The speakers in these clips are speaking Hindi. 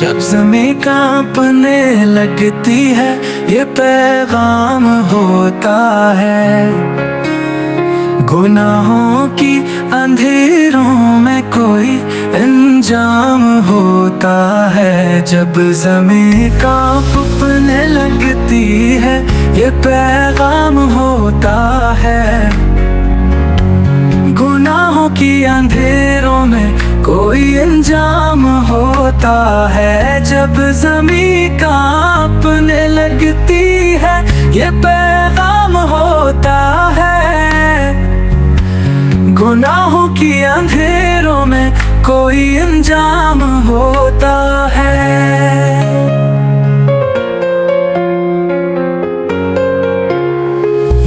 जब ज़मीं कांपने लगती है ये पैगाम होता है। गुनाहों की अंधेरों में कोई अंजाम होता है। जब ज़मीं कांपने लगती है ये पैगाम होता है। गुनाहों की अंधेरों में कोई अंजाम होता है। जब ज़मीं कांपने लगती है ये पैगाम होता है। गुनाहों की अंधेरों में कोई अंजाम होता है।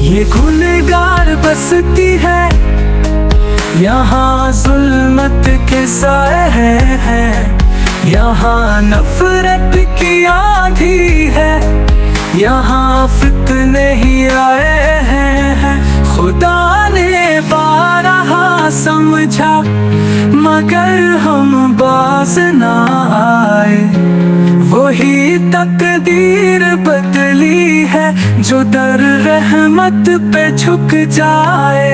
ये गुनहगार बसती है यहाँ, जुल्मत के साए हैं। यहाँ नफरत की आंधी है, यहाँ फितने ही आए हैं। खुदा ने बारहा समझा मगर हम बाज ना आए। वही तकदीर बदली है जो दर रहमत पे झुक जाए।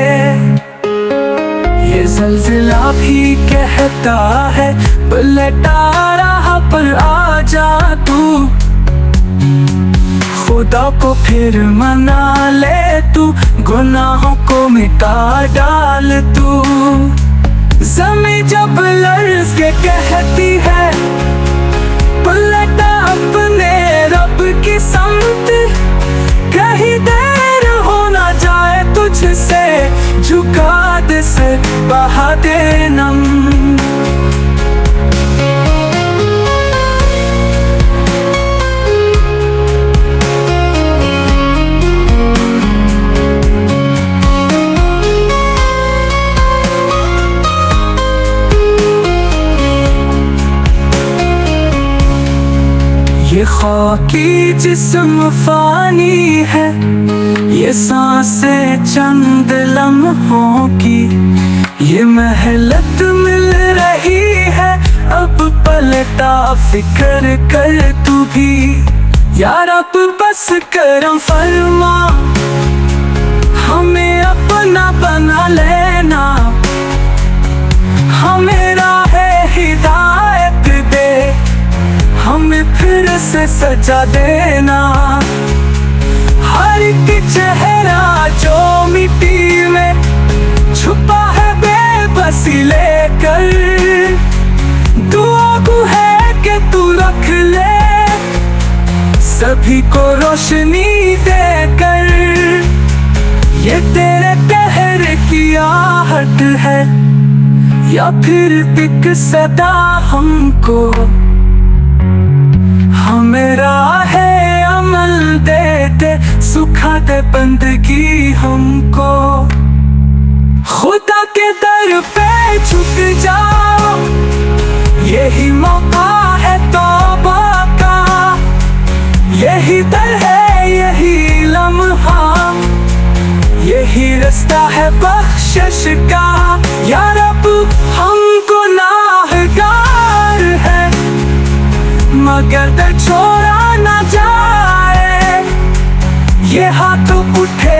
ये ज़ल्ज़ला भी कहता है पलटा राह पर आ जा तू। खुदा को फिर मना ले तू, गुनाहों को मिटा डाल तू। ज़मीं जब लर्ज़ के कहती है पलटा अपने रब की समत। कहीं देर हो ना जाए तुझसे, झुका दे से बहा दे नम। ये खाकी जिस्म फानी है, ये सांसें चंद लम्हों की। ये मेहनत मिल रही है अब पलटा फिक्र कर तू भी। यार अब बस करम फरमा, हमें अपना बना लेना। हमें राह हिदायत दे, हमें फिर से सजा देना। हर एक चेहरा जो मिट्टी में छुपा है बेबसी लेकर, दुआ को है कि तू रख ले सभी को रोशनी देकर। ये तेरे कहर की आहट है या फिर एक सदा हमको। हमें राह अमल दे दे, सुखा दे बंदगी हमको। खुदा के दर पे झुक जाओ, यही मौका है तौबा का। यही दर है यही लम्हा, यही रास्ता है बख्शिश का। या रब हम गुनाहगार है मगर दर छोड़ा ना जाए। ये हाथ उठे